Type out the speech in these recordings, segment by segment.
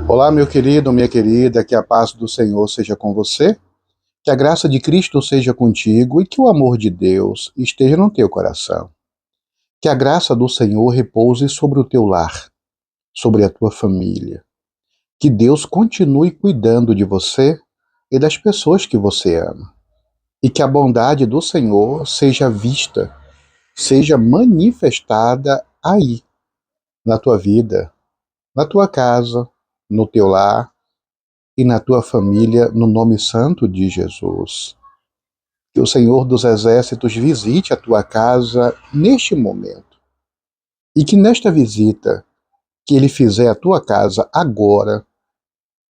Olá, meu querido, minha querida, que a paz do Senhor seja com você, que a graça de Cristo seja contigo e que o amor de Deus esteja no teu coração. Que a graça do Senhor repouse sobre o teu lar, sobre a tua família. Que Deus continue cuidando de você e das pessoas que você ama. E que a bondade do Senhor seja vista, seja manifestada aí, na tua vida, na tua casa, no teu lar e na tua família, no nome santo de Jesus. Que o Senhor dos Exércitos visite a tua casa neste momento. E que nesta visita que ele fizer à tua casa agora,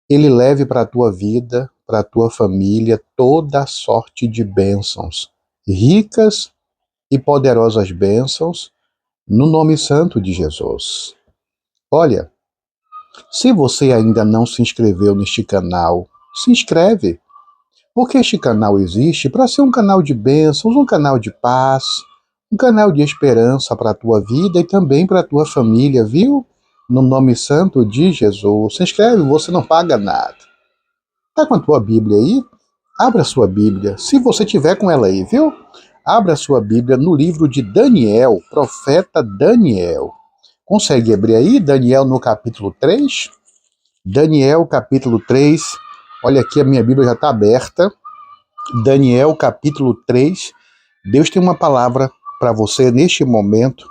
ele leve para a tua vida, para a tua família, toda a sorte de bênçãos, ricas e poderosas bênçãos, no nome santo de Jesus. Olha, se você ainda não se inscreveu neste canal, se inscreve. Porque este canal existe para ser um canal de bênçãos, um canal de paz, um canal de esperança para a tua vida e também para a tua família, viu? No nome santo de Jesus. Se inscreve, você não paga nada. Tá com a tua Bíblia aí? Abra a sua Bíblia, se você tiver com ela aí, viu? Abra a sua Bíblia no livro de Daniel, profeta Daniel. Consegue abrir aí? Daniel no capítulo 3? Daniel capítulo 3. Olha aqui, a minha Bíblia já está aberta. Daniel capítulo 3, Deus tem uma palavra para você neste momento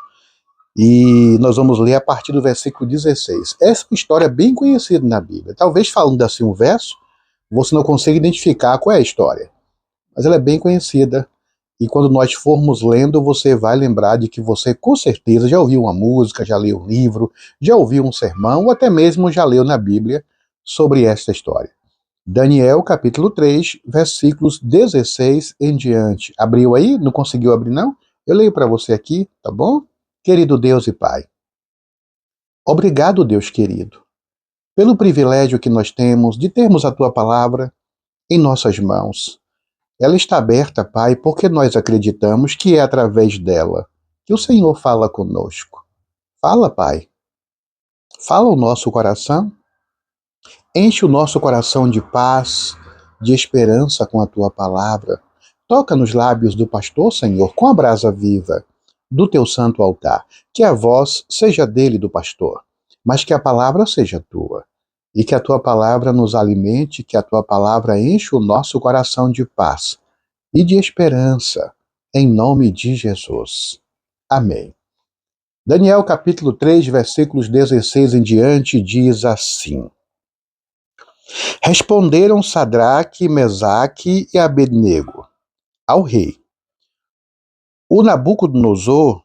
e nós vamos ler a partir do versículo 16. Essa é uma história bem conhecida na Bíblia. Talvez falando assim um verso, você não consiga identificar qual é a história, mas ela é bem conhecida e quando nós formos lendo, você vai lembrar de que você com certeza já ouviu uma música, já leu um livro, já ouviu um sermão ou até mesmo já leu na Bíblia sobre esta história. Daniel, capítulo 3, versículos 16 em diante. Abriu aí? Não conseguiu abrir, não? Eu leio para você aqui, tá bom? Querido Deus e Pai, obrigado, Deus querido, pelo privilégio que nós temos de termos a Tua palavra em nossas mãos. Ela está aberta, Pai, porque nós acreditamos que é através dela que o Senhor fala conosco. Fala, Pai. Fala o nosso coração. Enche o nosso coração de paz, de esperança com a tua palavra. Toca nos lábios do pastor, Senhor, com a brasa viva do teu santo altar. Que a voz seja dele, do pastor, mas que a palavra seja tua. E que a tua palavra nos alimente, que a tua palavra enche o nosso coração de paz e de esperança, em nome de Jesus. Amém. Daniel capítulo 3, versículos 16 em diante, diz assim: Responderam Sadraque, Mesaque e Abednego ao rei. O Nabucodonosor,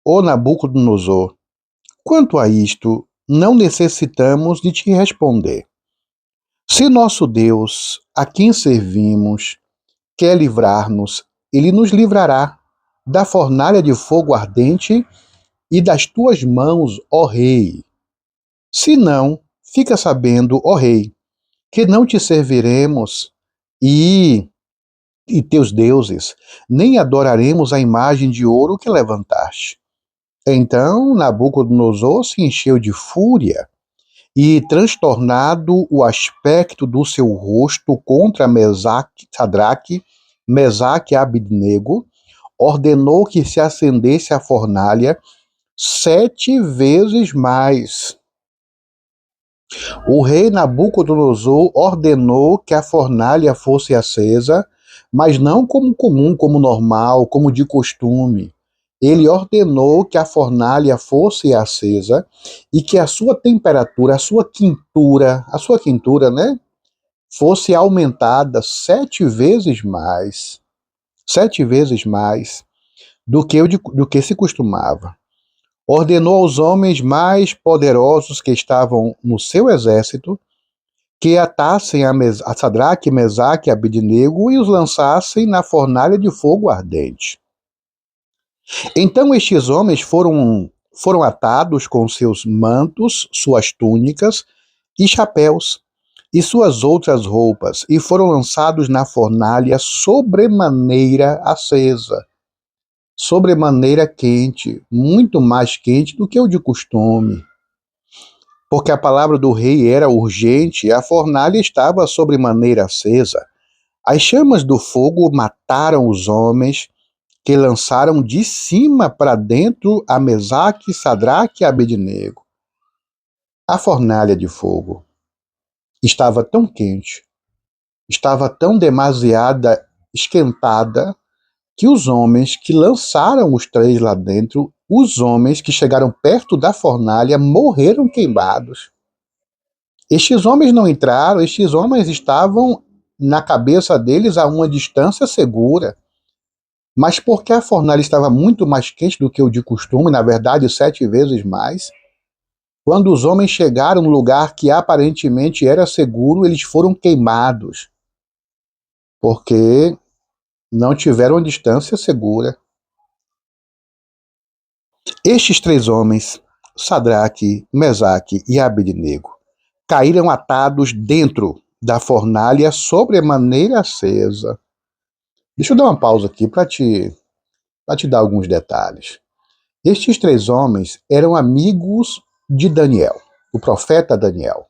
o Nabucodonosor, quanto a isto, não necessitamos de te responder. Se nosso Deus, a quem servimos, quer livrar-nos, ele nos livrará da fornalha de fogo ardente e das tuas mãos, ó rei. Se não, fica sabendo, ó rei, que não te serviremos e teus deuses, nem adoraremos a imagem de ouro que levantaste. Então Nabucodonosor se encheu de fúria e, transtornado o aspecto do seu rosto contra Sadraque, Mesaque e Abednego, ordenou que se acendesse a fornalha 7 vezes mais. O rei Nabucodonosor ordenou que a fornalha fosse acesa, mas não como comum, como normal, como de costume. Ele ordenou que a fornalha fosse acesa e que a sua temperatura, a sua quintura, né, fosse aumentada 7 vezes mais do que se costumava. Ordenou aos homens mais poderosos que estavam no seu exército que atassem a Sadraque, Mesaque e Abednego e os lançassem na fornalha de fogo ardente. Então estes homens foram atados com seus mantos, suas túnicas e chapéus, e suas outras roupas, e foram lançados na fornalha sobremaneira acesa, sobremaneira quente, muito mais quente do que o de costume. porque a palavra do rei era urgente e a fornalha estava sobremaneira acesa. As chamas do fogo mataram os homens que lançaram de cima para dentro a Mesaque, Sadraque e Abednego. A fornalha de fogo estava tão quente, estava tão demasiada esquentada, que os homens que lançaram os três lá dentro, os homens que chegaram perto da fornalha, morreram queimados. Estes homens não entraram, estes homens estavam na cabeça deles a uma distância segura. Mas porque a fornalha estava muito mais quente do que o de costume, na verdade 7 vezes mais, quando os homens chegaram no lugar que aparentemente era seguro, eles foram queimados, porque não tiveram distância segura. Estes 3 homens, Sadraque, Mesaque e Abednego, caíram atados dentro da fornalha sobremaneira acesa. Deixa eu dar uma pausa aqui para te dar alguns detalhes. Estes 3 homens eram amigos de Daniel, o profeta Daniel.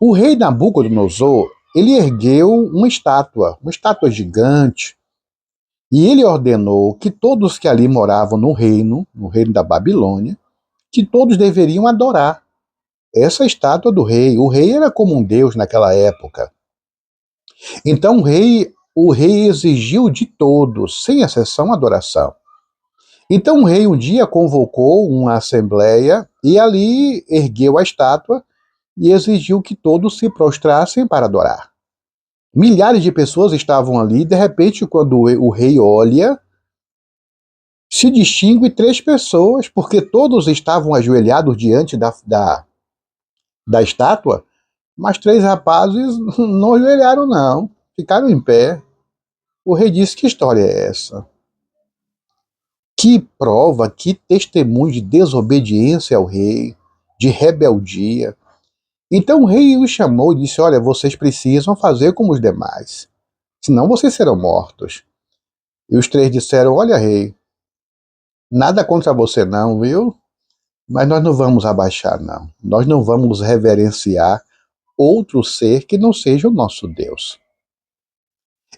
O rei Nabucodonosor, ele ergueu uma estátua gigante, e ele ordenou que todos que ali moravam no reino da Babilônia, que todos deveriam adorar essa estátua do rei. O rei era como um deus naquela época. Então o rei exigiu de todos, sem exceção, adoração. Então o rei um dia convocou uma assembleia e ali ergueu a estátua e exigiu que todos se prostrassem para adorar. Milhares de pessoas estavam ali, e de repente, quando o rei olha, se distingue 3 pessoas, porque todos estavam ajoelhados diante da estátua, mas 3 rapazes não ajoelharam não, ficaram em pé. O rei disse: que história é essa? Que prova, que testemunho de desobediência ao rei, de rebeldia. Então o rei os chamou e disse: olha, vocês precisam fazer como os demais, senão vocês serão mortos. E os 3 disseram: olha, rei, nada contra você não, viu? Mas nós não vamos abaixar, não. Nós não vamos reverenciar outro ser que não seja o nosso Deus.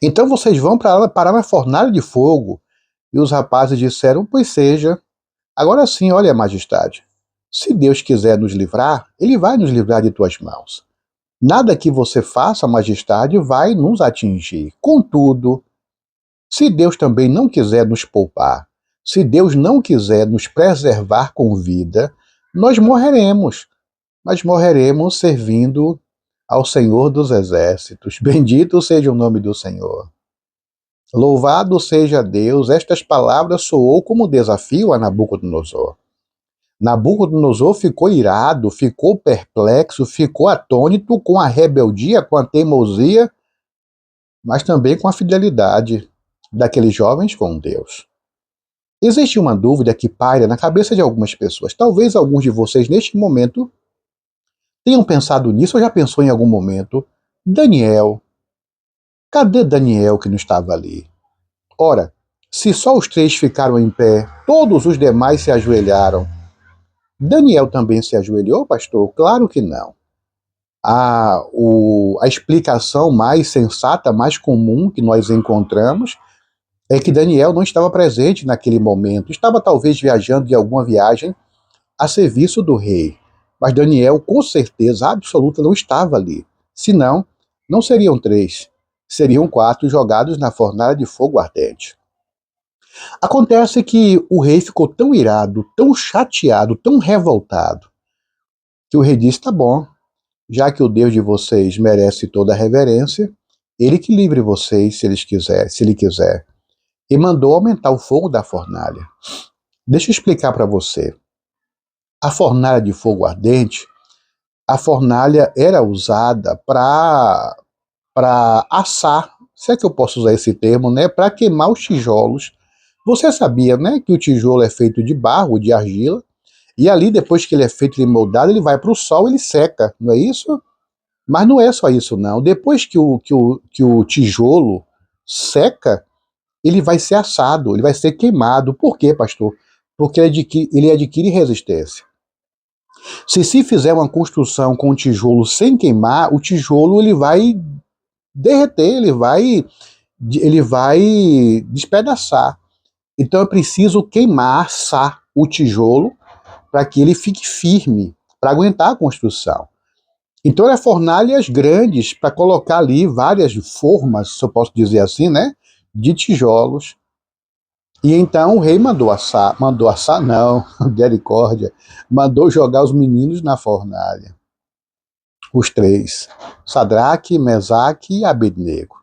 Então vocês vão parar na fornalha de fogo. E os rapazes disseram: pois seja. Agora sim, olha, majestade, se Deus quiser nos livrar, ele vai nos livrar de tuas mãos. Nada que você faça, majestade, vai nos atingir. Contudo, se Deus também não quiser nos poupar, se Deus não quiser nos preservar com vida, nós morreremos. Mas morreremos servindo ao Senhor dos Exércitos. Bendito seja o nome do Senhor. Louvado seja Deus. Estas palavras soou como desafio a Nabucodonosor. Nabucodonosor ficou irado, ficou perplexo, ficou atônito com a rebeldia, com a teimosia, mas também com a fidelidade daqueles jovens com Deus. Existe uma dúvida que paira na cabeça de algumas pessoas. Talvez alguns de vocês, neste momento, tenham pensado nisso ou já pensou em algum momento. Daniel, cadê Daniel que não estava ali? Ora, se só os 3 ficaram em pé, todos os demais se ajoelharam. Daniel também se ajoelhou, pastor? Claro que não. A explicação mais sensata, mais comum que nós encontramos é que Daniel não estava presente naquele momento. Estava talvez viajando de alguma viagem a serviço do rei. Mas Daniel, com certeza absoluta, não estava ali. Senão, não seriam 3, seriam 4 jogados na fornalha de fogo ardente. Acontece que o rei ficou tão irado, tão chateado, tão revoltado, que o rei disse: tá bom, já que o Deus de vocês merece toda a reverência, ele que livre vocês se ele quiser. E mandou aumentar o fogo da fornalha. Deixa eu explicar para você. A fornalha de fogo ardente, a fornalha era usada para assar, se é que eu posso usar esse termo, né, para queimar os tijolos. Você sabia, né, que o tijolo é feito de barro, de argila, e ali, depois que ele é feito e moldado, ele vai para o sol e ele seca, não é isso? Mas não é só isso, não. Depois que o tijolo seca, ele vai ser assado, ele vai ser queimado. Por quê, pastor? Porque ele adquire resistência. Se fizer uma construção com tijolo sem queimar, o tijolo ele vai derreter, ele vai despedaçar. Então é preciso queimar, assar o tijolo para que ele fique firme, para aguentar a construção. Então é fornalhas grandes para colocar ali várias formas, se eu posso dizer assim, né, de tijolos. E então o rei mandou assar não, misericórdia, mandou jogar os meninos na fornalha. Os três, Sadraque, Mesaque e Abednego.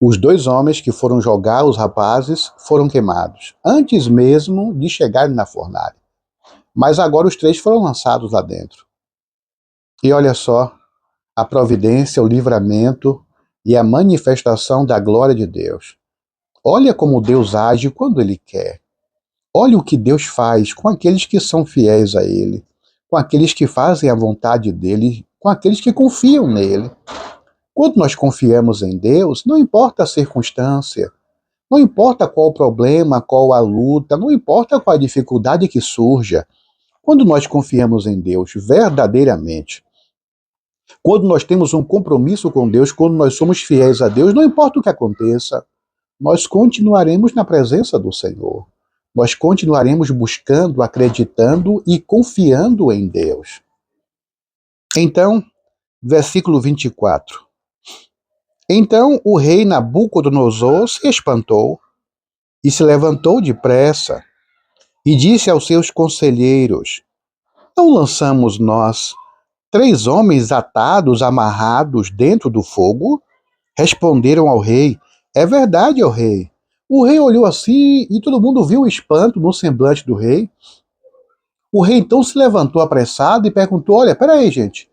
Os dois homens que foram jogar os rapazes foram queimados, antes mesmo de chegarem na fornalha. Mas agora os três foram lançados lá dentro. E olha só, a providência, o livramento e a manifestação da glória de Deus. Olha como Deus age quando Ele quer. Olha o que Deus faz com aqueles que são fiéis a Ele, com aqueles que fazem a vontade dEle, com aqueles que confiam nele. Quando nós confiamos em Deus, não importa a circunstância, não importa qual o problema, qual a luta, não importa qual a dificuldade que surja, quando nós confiamos em Deus verdadeiramente, quando nós temos um compromisso com Deus, quando nós somos fiéis a Deus, não importa o que aconteça, nós continuaremos na presença do Senhor. Nós continuaremos buscando, acreditando e confiando em Deus. Então, versículo 24. Então o rei Nabucodonosor se espantou e se levantou depressa e disse aos seus conselheiros: Não lançamos nós 3 homens atados, amarrados dentro do fogo? Responderam ao rei: É verdade, ó rei. O rei olhou assim e todo mundo viu o espanto no semblante do rei. O rei então se levantou apressado e perguntou: Olha, peraí, gente.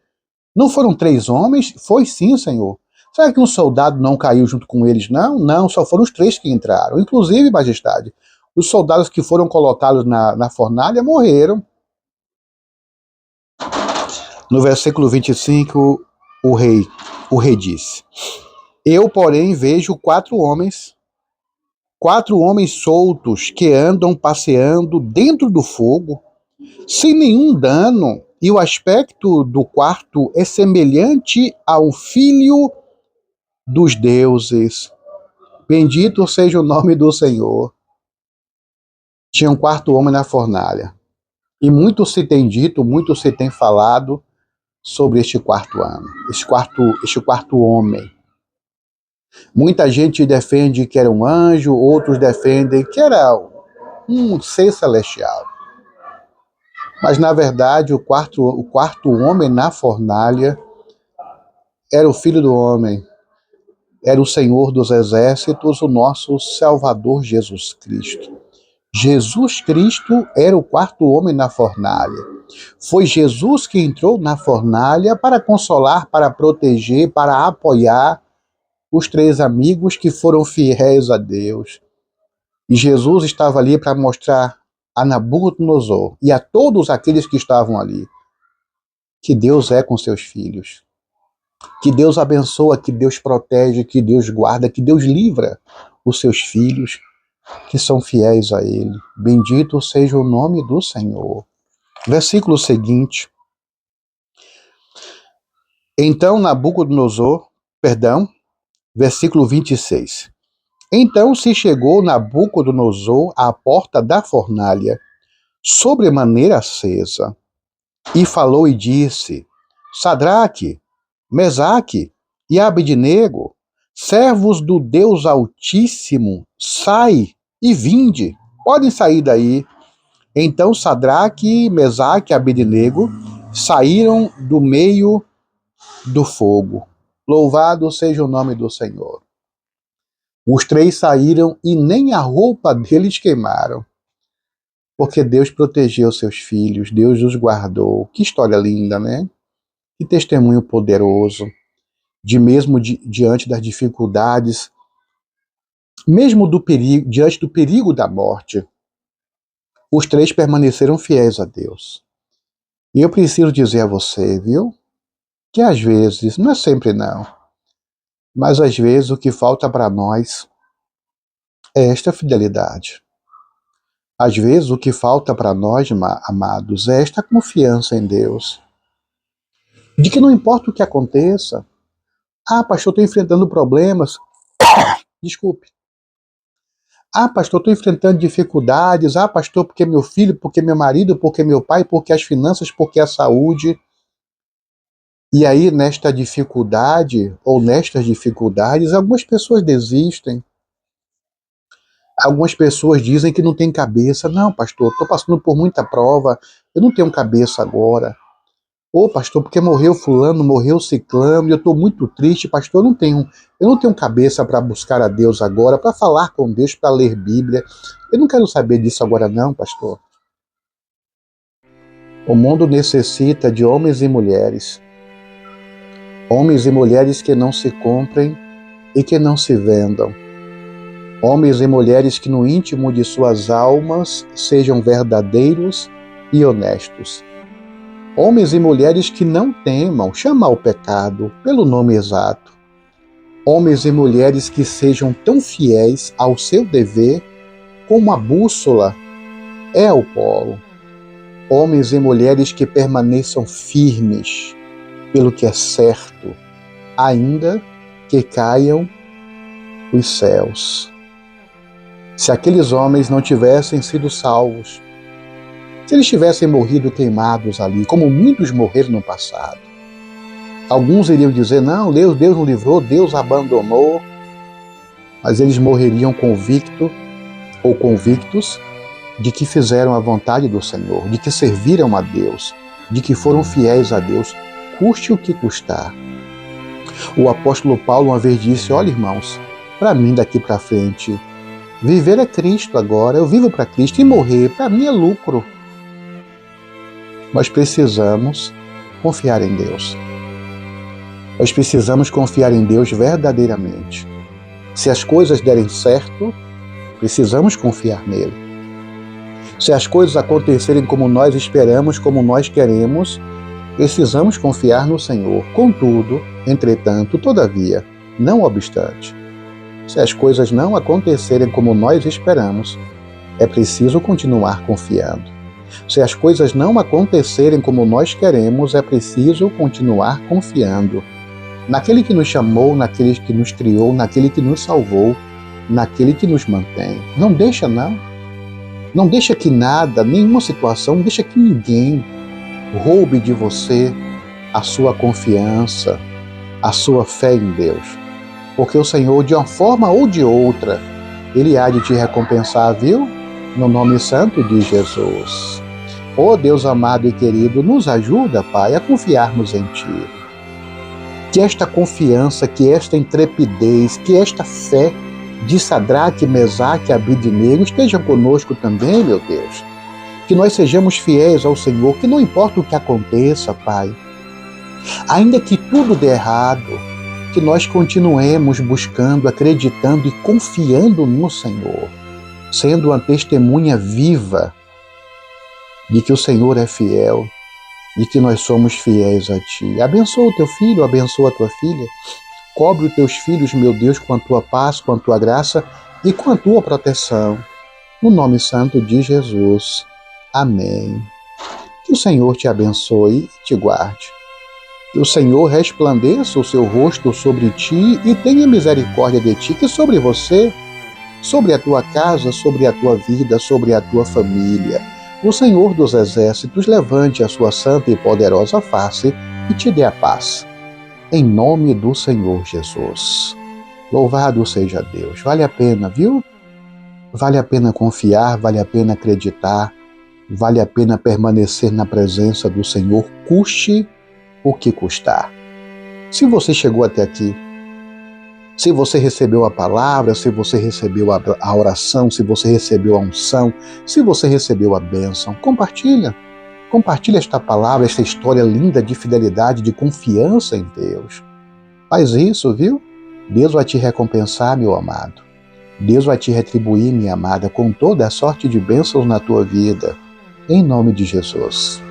Não foram 3 homens? Foi sim, senhor. Será que um soldado não caiu junto com eles? Não, não, só foram os 3 que entraram. Inclusive, majestade, os soldados que foram colocados na fornalha morreram. No versículo 25, o rei disse: Eu, porém, vejo 4 homens soltos que andam passeando dentro do fogo, sem nenhum dano, e o aspecto do quarto é semelhante ao filho dos deuses. Bendito seja o nome do Senhor. Tinha um 4 homem na fornalha. E muito se tem dito, muito se tem falado sobre este 4 ano, este quarto homem. Muita gente defende que era um anjo, outros defendem que era um ser celestial. Mas na verdade o quarto homem na fornalha era o Filho do Homem, era o Senhor dos Exércitos, o nosso Salvador Jesus Cristo. Jesus Cristo era o 4 homem na fornalha. Foi Jesus que entrou na fornalha para consolar, para proteger, para apoiar os 3 amigos que foram fiéis a Deus. E Jesus estava ali para mostrar a Nabucodonosor e a todos aqueles que estavam ali que Deus é com seus filhos, que Deus abençoa, que Deus protege, que Deus guarda, que Deus livra os seus filhos que são fiéis a Ele. Bendito seja o nome do Senhor. Versículo seguinte. Então versículo 26. Então se chegou Nabucodonosor à porta da fornalha, sobremaneira acesa, e falou e disse: Sadraque, Mesaque e Abednego, servos do Deus Altíssimo, sai e vinde. Podem sair daí. Então Sadraque, Mesaque e Abednego saíram do meio do fogo. Louvado seja o nome do Senhor. Os 3 saíram e nem a roupa deles queimaram, porque Deus protegeu seus filhos, Deus os guardou. Que história linda, né? Que testemunho poderoso, de mesmo diante das dificuldades, mesmo diante do perigo da morte, os 3 permaneceram fiéis a Deus. E eu preciso dizer a você, viu, que às vezes, não é sempre não, mas às vezes o que falta para nós é esta fidelidade. Às vezes o que falta para nós, amados, é esta confiança em Deus. De que não importa o que aconteça. Ah, pastor, estou enfrentando problemas. Desculpe. Ah, pastor, estou enfrentando dificuldades. Ah, pastor, porque meu filho, porque meu marido, porque meu pai, porque as finanças, porque a saúde. E aí, nesta dificuldade, ou nestas dificuldades, algumas pessoas desistem. Algumas pessoas dizem que não tem cabeça. Não, pastor, estou passando por muita prova, eu não tenho cabeça agora. Ô, pastor, porque morreu fulano, morreu ciclano, e eu estou muito triste, pastor, eu não tenho cabeça para buscar a Deus agora, para falar com Deus, para ler Bíblia. Eu não quero saber disso agora não, pastor. O mundo necessita de homens e mulheres que não se comprem e que não se vendam. Homens e mulheres que no íntimo de suas almas sejam verdadeiros e honestos. Homens e mulheres que não temam chamar o pecado pelo nome exato. Homens e mulheres que sejam tão fiéis ao seu dever como a bússola é ao polo. Homens e mulheres que permaneçam firmes pelo que é certo, ainda que caiam os céus. Se aqueles homens não tivessem sido salvos, se eles tivessem morrido queimados ali, como muitos morreram no passado, alguns iriam dizer, não, Deus não livrou, Deus abandonou, mas eles morreriam convictos de que fizeram a vontade do Senhor, de que serviram a Deus, de que foram fiéis a Deus, custe o que custar. O apóstolo Paulo uma vez disse, olha irmãos, para mim daqui para frente, viver é Cristo agora, eu vivo para Cristo e morrer para mim é lucro. Nós precisamos confiar em Deus. Nós precisamos confiar em Deus verdadeiramente. Se as coisas derem certo, precisamos confiar nele. Se as coisas acontecerem como nós esperamos, como nós queremos, precisamos confiar no Senhor. Contudo, entretanto, todavia, não obstante, se as coisas não acontecerem como nós esperamos, é preciso continuar confiando. Se as coisas não acontecerem como nós queremos, é preciso continuar confiando naquele que nos chamou, naquele que nos criou, naquele que nos salvou, naquele que nos mantém. Não deixa não. Não deixa que nada, nenhuma situação, não deixa que ninguém roube de você a sua confiança, a sua fé em Deus. Porque o Senhor, de uma forma ou de outra, Ele há de te recompensar, viu? No nome santo de Jesus. Ó Deus amado e querido, nos ajuda, Pai, a confiarmos em Ti. Que esta confiança, que esta intrepidez, que esta fé de Sadraque, Mesaque e Abidnego estejam conosco também, meu Deus. Que nós sejamos fiéis ao Senhor, que não importa o que aconteça, Pai. Ainda que tudo dê errado, que nós continuemos buscando, acreditando e confiando no Senhor, sendo uma testemunha viva de que o Senhor é fiel, de que nós somos fiéis a Ti. Abençoa o teu filho, abençoa a tua filha. Cobre os teus filhos, meu Deus, com a tua paz, com a tua graça e com a tua proteção. No nome santo de Jesus. Amém. Que o Senhor te abençoe e te guarde. Que o Senhor resplandeça o seu rosto sobre ti e tenha misericórdia de ti, que sobre você, sobre a tua casa, sobre a tua vida, sobre a tua família, o Senhor dos Exércitos levante a sua santa e poderosa face e te dê a paz. Em nome do Senhor Jesus. Louvado seja Deus. Vale a pena, viu? Vale a pena confiar, vale a pena acreditar, vale a pena permanecer na presença do Senhor, custe o que custar. Se você chegou até aqui, se você recebeu a palavra, se você recebeu a oração, se você recebeu a unção, se você recebeu a bênção, compartilha. Compartilha esta palavra, esta história linda de fidelidade, de confiança em Deus. Faz isso, viu? Deus vai te recompensar, meu amado. Deus vai te retribuir, minha amada, com toda a sorte de bênçãos na tua vida. Em nome de Jesus.